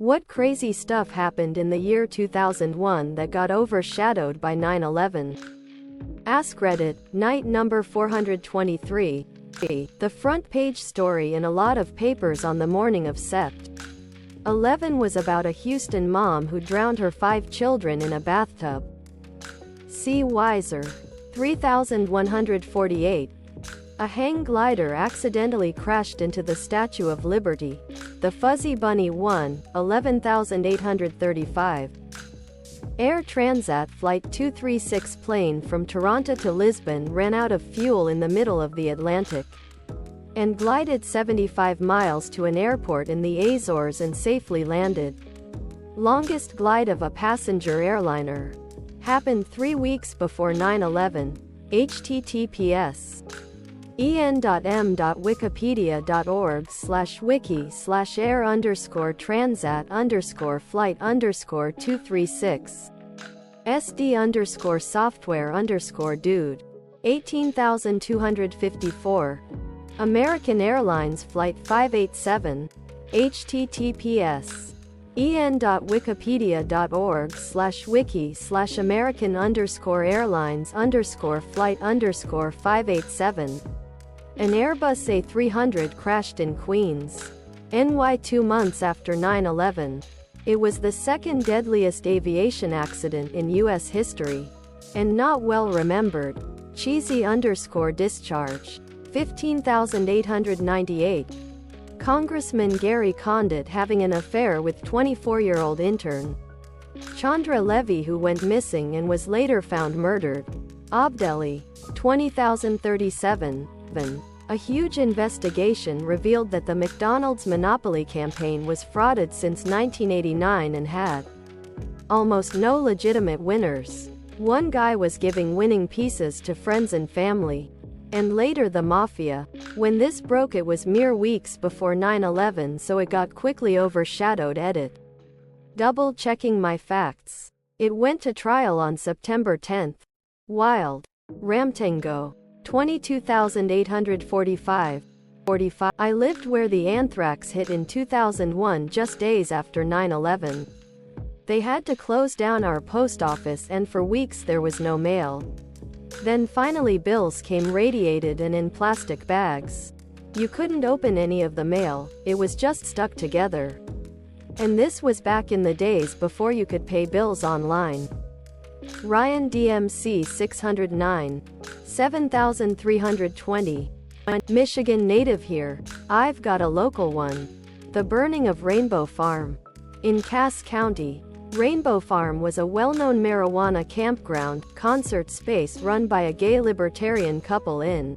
What crazy stuff happened in the year 2001 that got overshadowed by 9/11? Askreddit, night number 423. The front page story in a lot of papers on the morning of Sept. 11 was about a Houston mom who drowned her 5 children in a bathtub. See Wiser. 3148. A hang glider accidentally crashed into the Statue of Liberty. The Fuzzy Bunny 1, 11,835. Air Transat Flight 236 plane from Toronto to Lisbon ran out of fuel in the middle of the Atlantic and glided 75 miles to an airport in the Azores and safely landed. Longest glide of a passenger airliner. Happened 3 weeks before 9/11. https en.m.wikipedia.org/wiki/air_transat_flight_236 sd_software_dude 18,254 American Airlines Flight 587 https en.wikipedia.org/wiki/american_airlines_flight_587 An Airbus A300 crashed in Queens, NY 2 months after 9/11. It was the second deadliest aviation accident in U.S. history. And not well remembered. Cheesy_discharge. 15,898. Congressman Gary Condit having an affair with 24-year-old intern Chandra Levy, who went missing and was later found murdered. Abdelli. 20,037. A huge investigation revealed that the McDonald's Monopoly campaign was frauded since 1989 and had almost no legitimate winners. One guy was giving winning pieces to friends and family. And later the mafia. When this broke, it was mere weeks before 9/11, so it got quickly overshadowed. Edit. Double checking my facts. It went to trial on September 10th. Wild. Ramtango. 22,845. I lived where the anthrax hit in 2001, just days after 9/11. They had to close down our post office, and for weeks there was no mail. Then finally bills came radiated and in plastic bags. You couldn't open any of the mail, it was just stuck together. And this was back in the days before you could pay bills online. Ryan DMC 609. 7,320. Michigan native here. I've got a local one. The burning of Rainbow Farm. In Cass County. Rainbow Farm was a well-known marijuana campground, concert space run by a gay libertarian couple in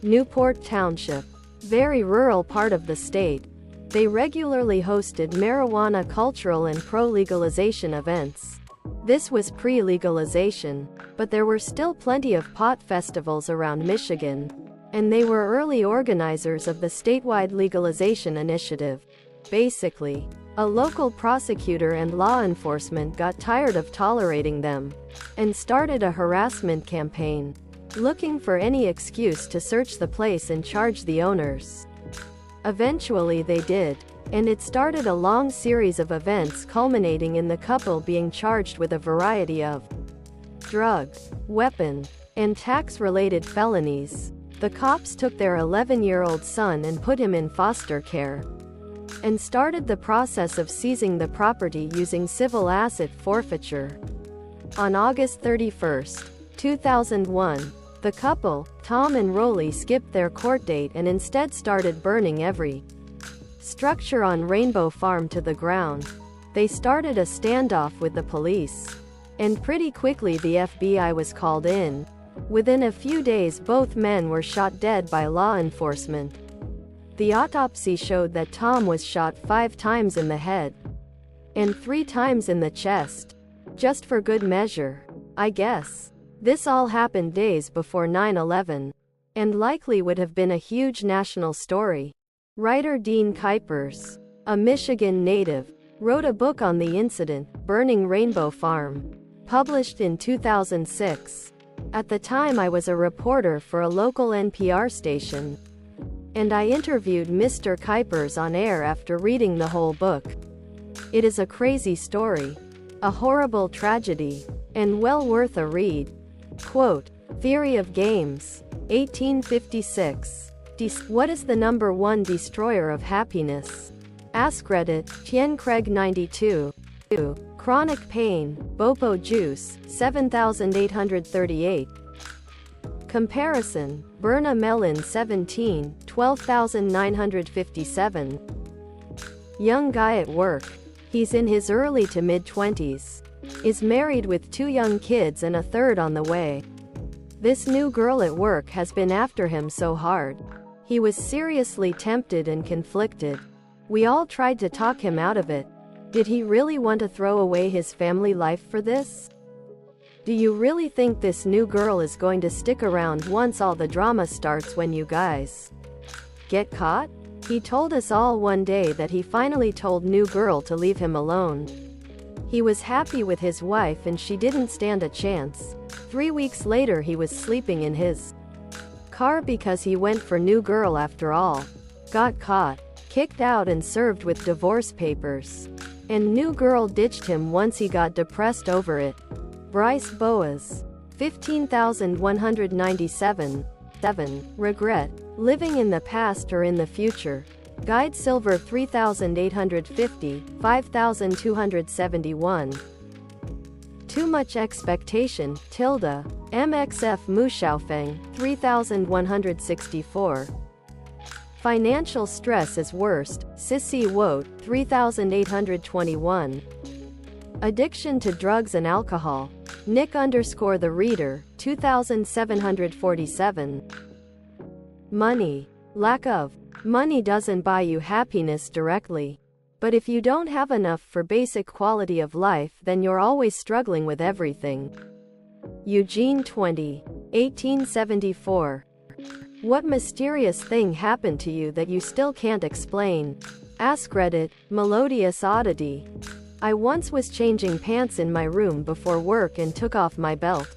Newport Township. Very rural part of the state. They regularly hosted marijuana cultural and pro-legalization events. This was pre-legalization, but there were still plenty of pot festivals around Michigan, and they were early organizers of the statewide legalization initiative. Basically, a local prosecutor and law enforcement got tired of tolerating them and started a harassment campaign, looking for any excuse to search the place and charge the owners. Eventually they did, and it started a long series of events culminating in the couple being charged with a variety of drug, weapon, and tax-related felonies. The cops took their 11-year-old son and put him in foster care, and started the process of seizing the property using civil asset forfeiture. On August 31, 2001, the couple, Tom and Rolly, skipped their court date and instead started burning every structure on Rainbow Farm to the ground. They started a standoff with the police, and pretty quickly the FBI was called in. Within a few days both men were shot dead by law enforcement. The autopsy showed that Tom was shot 5 times in the head and 3 times in the chest. Just for good measure, I guess. This all happened days before 9/11, and likely would have been a huge national story. Writer Dean Kuipers, a Michigan native, wrote a book on the incident, Burning Rainbow Farm, published in 2006. At the time I was a reporter for a local NPR station, and I interviewed Mr. Kuipers on air after reading the whole book. It is a crazy story. A horrible tragedy. And well worth a read. Quote, Theory of Games. 1856. What is the number one destroyer of happiness? Askreddit, Tien Craig 92. Chronic pain, Bopo juice, 7838. Comparison, Berna melon 17, 12957. Young guy at work. He's in his early to mid-20s. Is married with 2 young kids and a third on the way. This new girl at work has been after him so hard. He was seriously tempted and conflicted. We all tried to talk him out of it. Did he really want to throw away his family life for this? Do you really think this new girl is going to stick around once all the drama starts when you guys get caught? He told us all one day that he finally told new girl to leave him alone. He was happy with his wife and she didn't stand a chance. 3 weeks later he was sleeping in his car because he went for new girl after all. Got caught, kicked out and served with divorce papers. And new girl ditched him once he got depressed over it. Bryce Boas. 15,197. 7. Regret. Living in the past or in the future. Guide Silver 3850, 5271. Too much expectation, tilde. MXF Mushaofeng, 3164. Financial stress is worst, Sissy Wote, 3821. Addiction to drugs and alcohol, Nick_the Reader, 2747. Money. Lack of money doesn't buy you happiness directly. But if you don't have enough for basic quality of life, then you're always struggling with everything. Eugene 20. 1874. What mysterious thing happened to you that you still can't explain? Askreddit, Melodious Oddity. I once was changing pants in my room before work and took off my belt.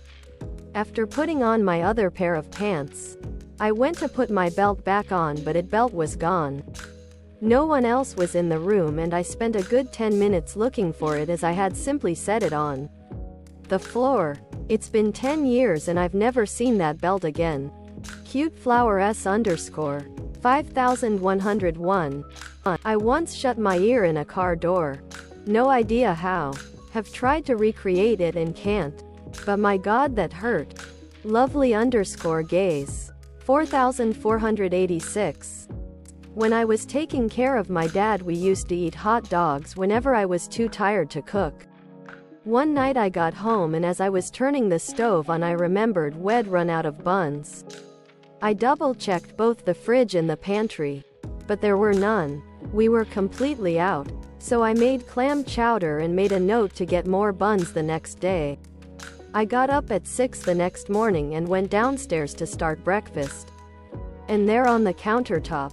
After putting on my other pair of pants, I went to put my belt back on, but it belt was gone. No one else was in the room and I spent a good 10 minutes looking for it as I had simply set it on the floor. It's been 10 years and I've never seen that belt again. Cute flower S_. 5101. I once shut my ear in a car door. No idea how. Have tried to recreate it and can't. But my God, that hurt. Lovely_gaze. 4486. When I was taking care of my dad, we used to eat hot dogs whenever I was too tired to cook. One night I got home and as I was turning the stove on I remembered we'd run out of buns. I double-checked both the fridge and the pantry. But there were none. We were completely out. So I made clam chowder and made a note to get more buns the next day. I got up at 6 the next morning and went downstairs to start breakfast. And there on the countertop,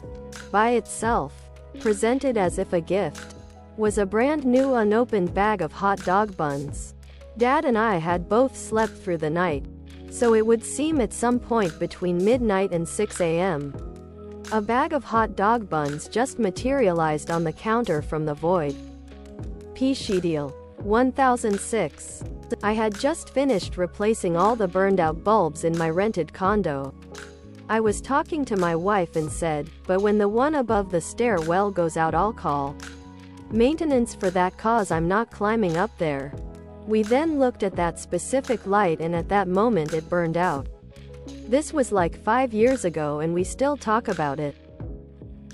by itself, presented as if a gift, was a brand new unopened bag of hot dog buns. Dad and I had both slept through the night, so it would seem at some point between midnight and 6 a.m. A bag of hot dog buns just materialized on the counter from the void. P-Shedeal. 1006. I had just finished replacing all the burned-out bulbs in my rented condo. I was talking to my wife and said, but when the one above the stairwell goes out I'll call maintenance for that cause I'm not climbing up there. We then looked at that specific light and at that moment it burned out. This was like 5 years ago and we still talk about it.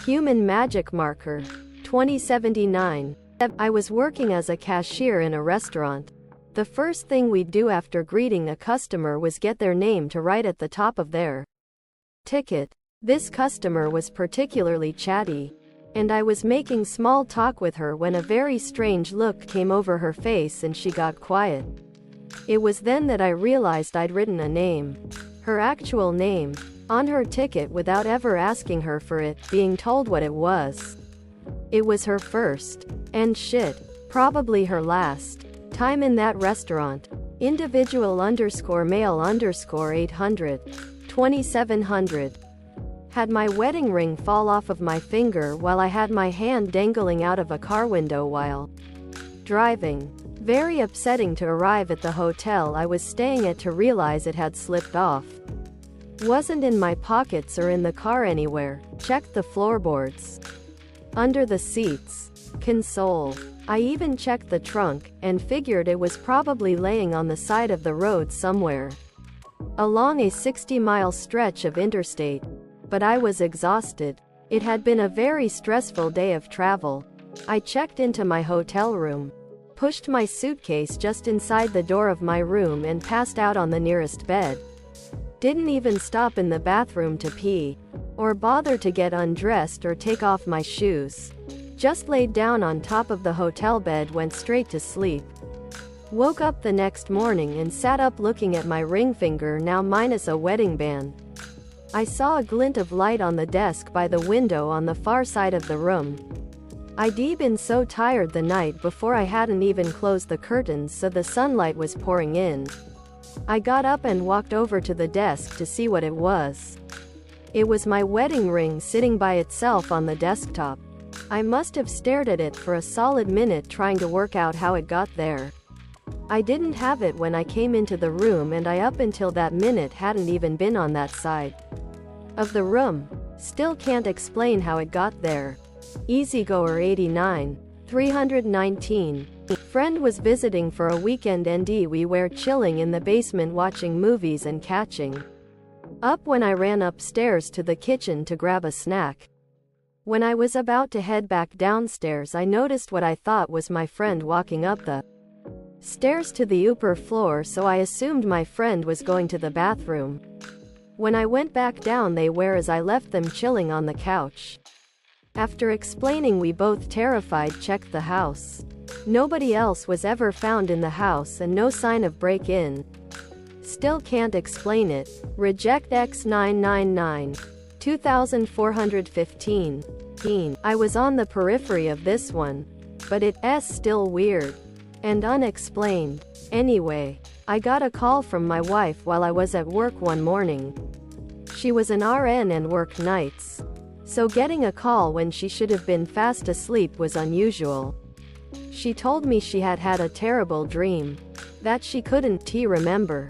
Human Magic Marker. 2079. I was working as a cashier in a restaurant. The first thing we'd do after greeting a customer was get their name to write at the top of their ticket. This customer was particularly chatty, and I was making small talk with her when a very strange look came over her face and she got quiet. It was then that I realized I'd written a name, her actual name, on her ticket without ever asking her for it, being told what it was. It was her first, and shit, probably her last, time in that restaurant. Individual_male_800. 2700. Had my wedding ring fall off of my finger while I had my hand dangling out of a car window while Driving. Very upsetting to arrive at the hotel I was staying at to realize it had slipped off. Wasn't in my pockets or in the car anywhere. Checked the floorboards. Under the seats. Console. I even checked the trunk, and figured it was probably laying on the side of the road somewhere. Along a 60-mile stretch of interstate. But I was exhausted. It had been a very stressful day of travel. I checked into my hotel room. Pushed my suitcase just inside the door of my room and passed out on the nearest bed. Didn't even stop in the bathroom to pee, or bother to get undressed or take off my shoes. Just laid down on top of the hotel bed, went straight to sleep. Woke up the next morning and sat up looking at my ring finger, now minus a wedding band. I saw a glint of light on the desk by the window on the far side of the room. I'd been so tired the night before I hadn't even closed the curtains, so the sunlight was pouring in. I got up and walked over to the desk to see what it was. It was my wedding ring sitting by itself on the desktop. I must have stared at it for a solid minute trying to work out how it got there. I didn't have it when I came into the room, and I up until that minute hadn't even been on that side of the room. Still can't explain how it got there. Easygoer 89. 319. Friend was visiting for a weekend and we were chilling in the basement watching movies and catching up when I ran upstairs to the kitchen to grab a snack. When I was about to head back downstairs, I noticed what I thought was my friend walking up the stairs to the upper floor, so I assumed my friend was going to the bathroom. When I went back down, they were as I left them chilling on the couch. After explaining, we both terrified checked the house. Nobody else was ever found in the house and no sign of break-in. Still can't explain it. Reject X999. 2415. I was on the periphery of this one, but it's still weird and unexplained. Anyway, I got a call from my wife while I was at work one morning. She was an RN and worked nights, so getting a call when she should have been fast asleep was unusual. She told me she had had a terrible dream that she couldn't remember,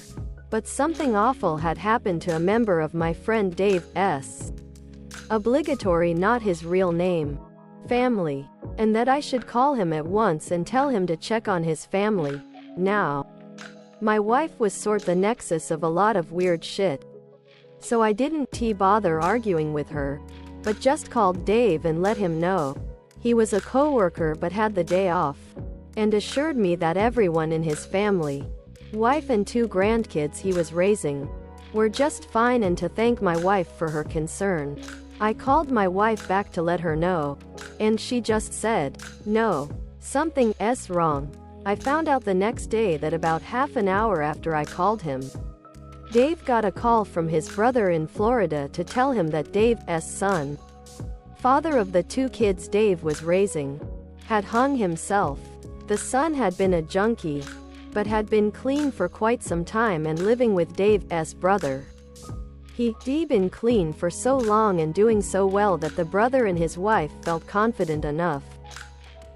but something awful had happened to a member of my friend Dave's obligatory, not his real name, family, and that I should call him at once and tell him to check on his family. Now, my wife was sort the nexus of a lot of weird shit, so I didn't bother arguing with her, but just called Dave and let him know he was a coworker but had the day off, and assured me that everyone in his family, wife and 2 grandkids he was raising, were just fine, and to thank my wife for her concern. I called my wife back to let her know, and she just said, "No, something's wrong." I found out the next day that about half an hour after I called him, Dave got a call from his brother in Florida to tell him that Dave's son, father of the 2 kids Dave was raising, had hung himself. The son had been a junkie, but had been clean for quite some time and living with Dave's brother. He'd been clean for so long and doing so well that the brother and his wife felt confident enough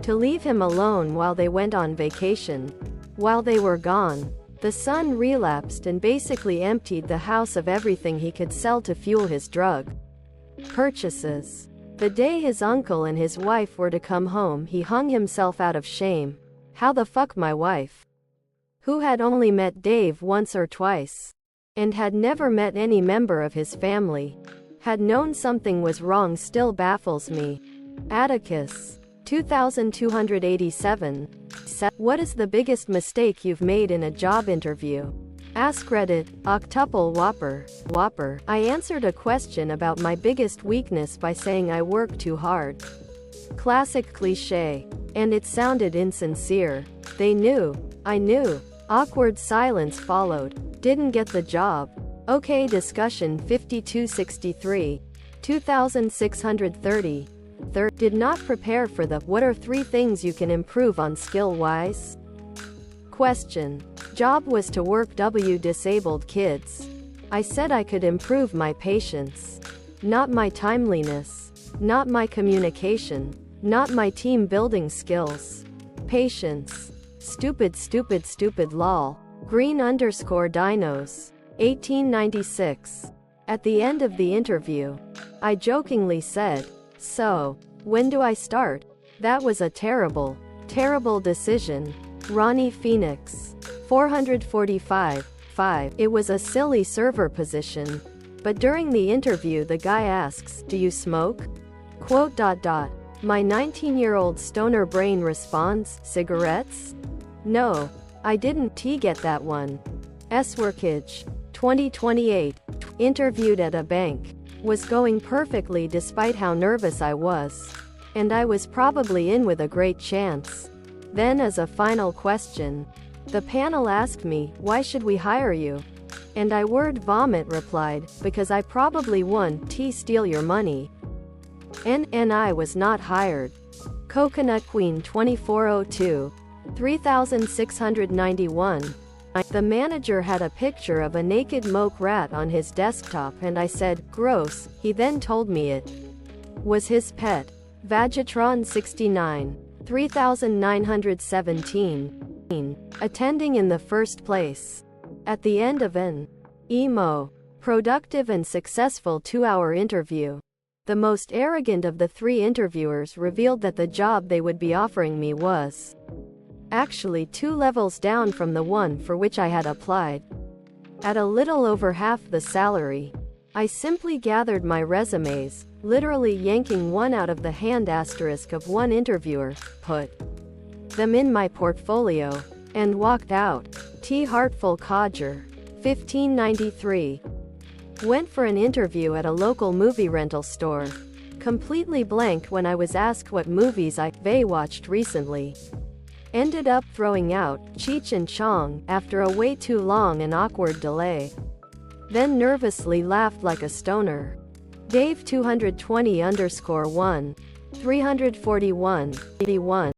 to leave him alone while they went on vacation. While they were gone, the son relapsed and basically emptied the house of everything he could sell to fuel his drug purchases. The day his uncle and his wife were to come home, he hung himself out of shame. How the fuck my wife, who had only met Dave once or twice, and had never met any member of his family, had known something was wrong still baffles me. Atticus. 2287. What is the biggest mistake you've made in a job interview? Askreddit. Octuple Whopper. I answered a question about my biggest weakness by saying I work too hard. Classic cliche. And it sounded insincere. They knew. I knew. Awkward silence followed. Didn't get the job. Okay. Discussion 5263. 2630. Did not prepare for the what are 3 things you can improve on skill-wise? Question. Job was to work disabled kids. I said I could improve my patience, not my timeliness, not my communication, not my team building skills. Patience. Stupid stupid stupid lol. Green_dinos. 1896. At the end of the interview, I jokingly said, "So, when do I start? That was a terrible, terrible decision." Ronnie Phoenix. 445. 5. It was a silly server position. But during the interview the guy asks, "Do you smoke?" Quote dot dot. My 19-year-old stoner brain responds, "Cigarettes? No, I didn't get that one." Sworkage. 2028. Interviewed at a bank. Was going perfectly despite how nervous I was. And I was probably in with a great chance. Then as a final question, the panel asked me, "Why should we hire you?" And I word vomit replied, "Because I probably won steal your money." And I was not hired. Coconut Queen 2402. 3691. The manager had a picture of a naked moke rat on his desktop and I said, "Gross." He then told me it was his pet. Vagatron 69. 3917. Attending in the first place. At the end of an productive and successful 2-hour interview, the most arrogant of the 3 interviewers revealed that the job they would be offering me was actually 2 levels down from the one for which I had applied. At a little over half the salary, I simply gathered my resumes, literally yanking one out of the hand asterisk of one interviewer, put them in my portfolio, and walked out. T. Heartful Codger. 1593. Went for an interview at a local movie rental store. Completely blanked when I was asked what movies I watched recently. Ended up throwing out Cheech and Chong after a way too long and awkward delay. Then nervously laughed like a stoner. Dave 220_1. 341. 81.